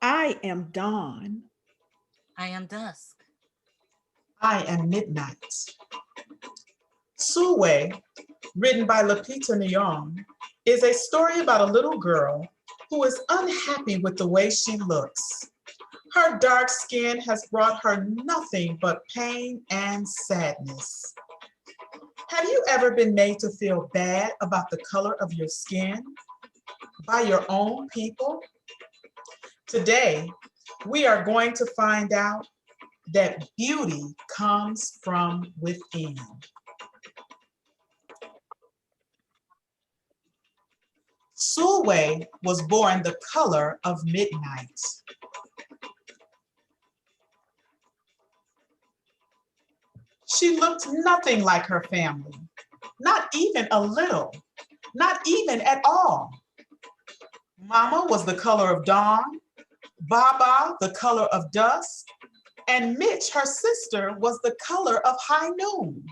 I am dawn. I am dusk. I am midnight. Sulwe, written by Lupita Nyong'o, is a story about a little girl who is unhappy with the way she looks. Her dark skin has brought her nothing but pain and sadness. Have you ever been made to feel bad about the color of your skin by your own people? Today, we are going to find out that beauty comes from within. Sulwe was born the color of midnight. She looked nothing like her family, not even a little, not even at all. Mama was the color of dawn, Baba the color of dusk, and Mitch, her sister, was the color of high noon.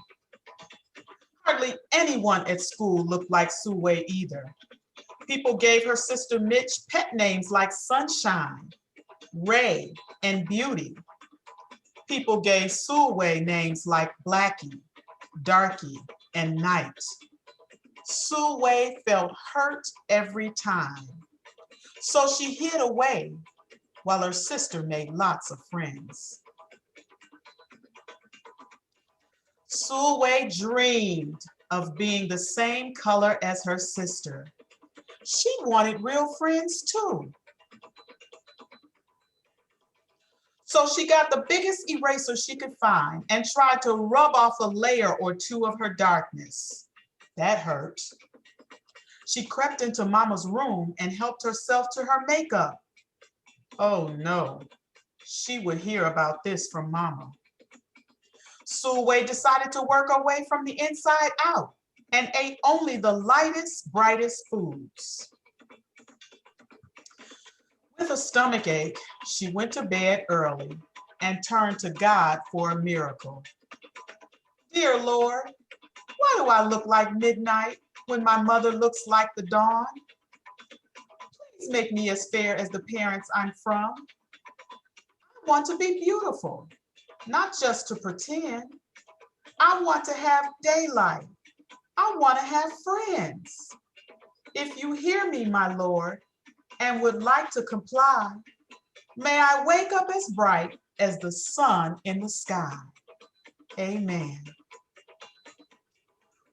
Hardly anyone at school looked like Sulwe either. People gave her sister Mitch pet names like Sunshine, Ray, and Beauty. People gave Sulwe names like Blackie, Darky, and Night. Sulwe felt hurt every time, so she hid away while her sister made lots of friends. Sulwe dreamed of being the same color as her sister. She wanted real friends too. So she got the biggest eraser she could find and tried to rub off a layer or two of her darkness. That hurt. She crept into Mama's room and helped herself to her makeup. Oh no, she would hear about this from Mama. Sulwe decided to work her way from the inside out and ate only the lightest, brightest foods. With a stomach ache, she went to bed early and turned to God for a miracle. Dear Lord, why do I look like midnight when my mother looks like the dawn? Please make me as fair as the parents I'm from. I want to be beautiful, not just to pretend. I want to have daylight. I want to have friends. If you hear me, my Lord, and would like to comply, may I wake up as bright as the sun in the sky. Amen.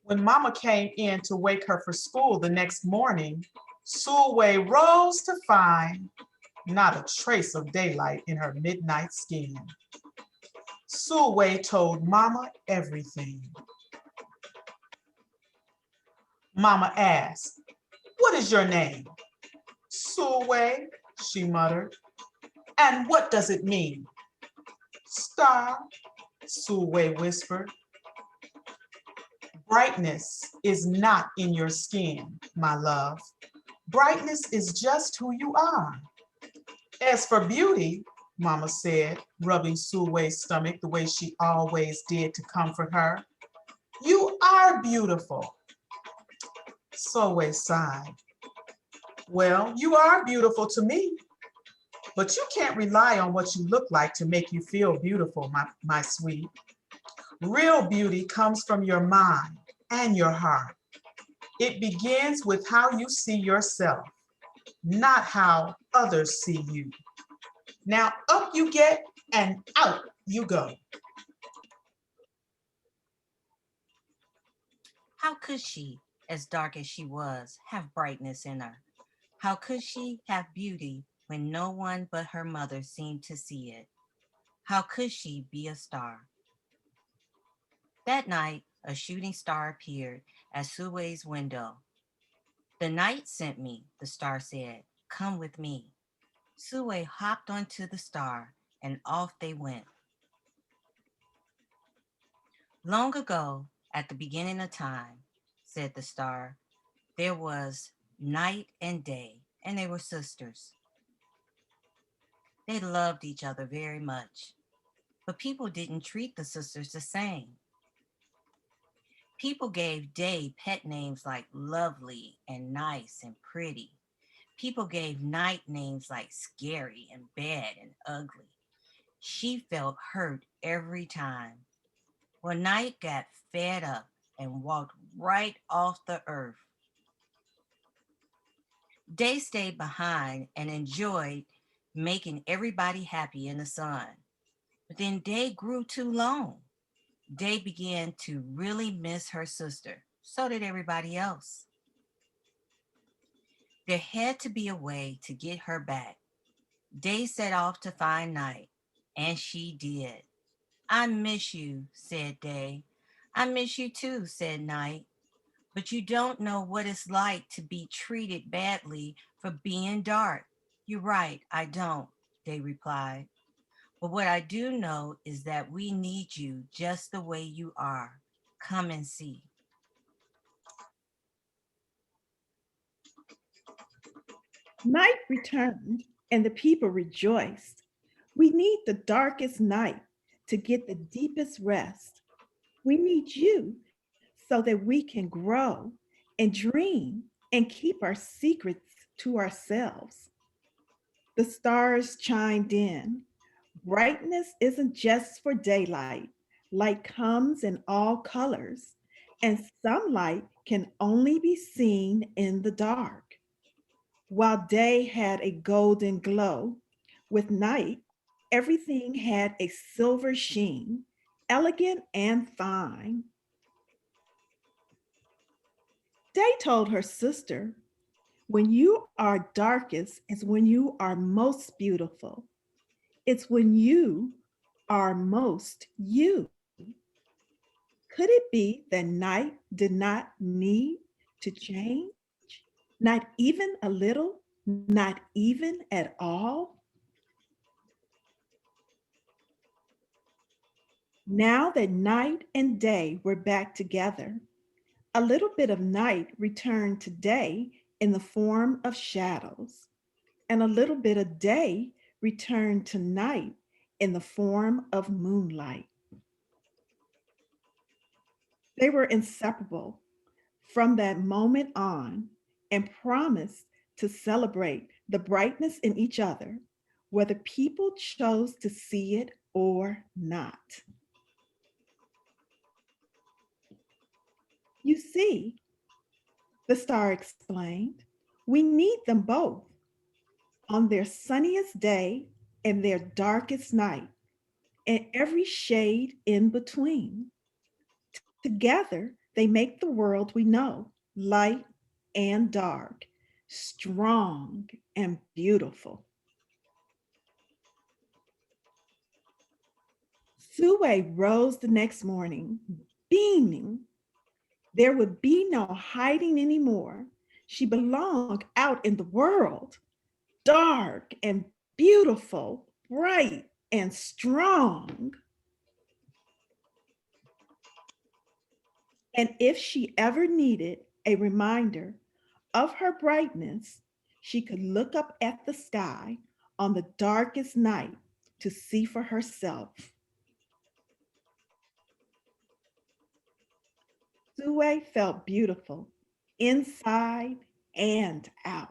When Mama came in to wake her for school the next morning, Sulwe rose to find not a trace of daylight in her midnight skin. Sulwe told Mama everything. Mama asked, "What is your name?" "Sulwe," she muttered. "And what does it mean?" "Star," Sulwe whispered. Brightness is not in your skin, my love. Brightness is just who you are. As for beauty, Mama said, rubbing Sulwe's stomach the way she always did to comfort her, you are beautiful. Sulwe sighed. Well, you are beautiful to me, but you can't rely on what you look like to make you feel beautiful, my sweet. Real beauty comes from your mind and your heart. It begins with how you see yourself, not how others see you. Now up you get and out you go. How could she, as dark as she was, have brightness in her? How could she have beauty when no one but her mother seemed to see it? How could she be a star? That night, a shooting star appeared at Sue's window. The night sent me, the star said. Come with me. Sue hopped onto the star, and off they went. Long ago, at the beginning of time, said the star, there was night and day, and they were sisters. They loved each other very much, but people didn't treat the sisters the same. People gave day pet names like lovely and nice and pretty. People gave night names like scary and bad and ugly. She felt hurt every time. Well, night got fed up and walked right off the earth. Day stayed behind and enjoyed making everybody happy in the sun. But then day grew too long. Day began to really miss her sister. So did everybody else. There had to be a way to get her back. Day set off to find Night, and she did. I miss you, said Day. I miss you too, said Night. But you don't know what it's like to be treated badly for being dark. You're right, I don't, Day replied. But what I do know is that we need you just the way you are. Come and see. Night returned, and the people rejoiced. We need the darkest night to get the deepest rest. We need you so that we can grow and dream and keep our secrets to ourselves. The stars chimed in. Brightness isn't just for daylight. Light comes in all colors, and some light can only be seen in the dark. While day had a golden glow, with night, everything had a silver sheen, elegant and fine. Day told her sister, when you are darkest is when you are most beautiful. It's when you are most you. Could it be that night did not need to change? Not even a little, not even at all? Now that night and day were back together, a little bit of night returned to day in the form of shadows, and a little bit of day returned to night in the form of moonlight. They were inseparable from that moment on and promised to celebrate the brightness in each other, whether people chose to see it or not. You see, the star explained, we need them both on their sunniest day and their darkest night, and every shade in between. Together, they make the world we know, light and dark, strong and beautiful. Sulwe rose the next morning, beaming. There would be no hiding anymore. She belonged out in the world, dark and beautiful, bright and strong. And if she ever needed a reminder of her brightness, she could look up at the sky on the darkest night to see for herself. Sue felt beautiful inside and out.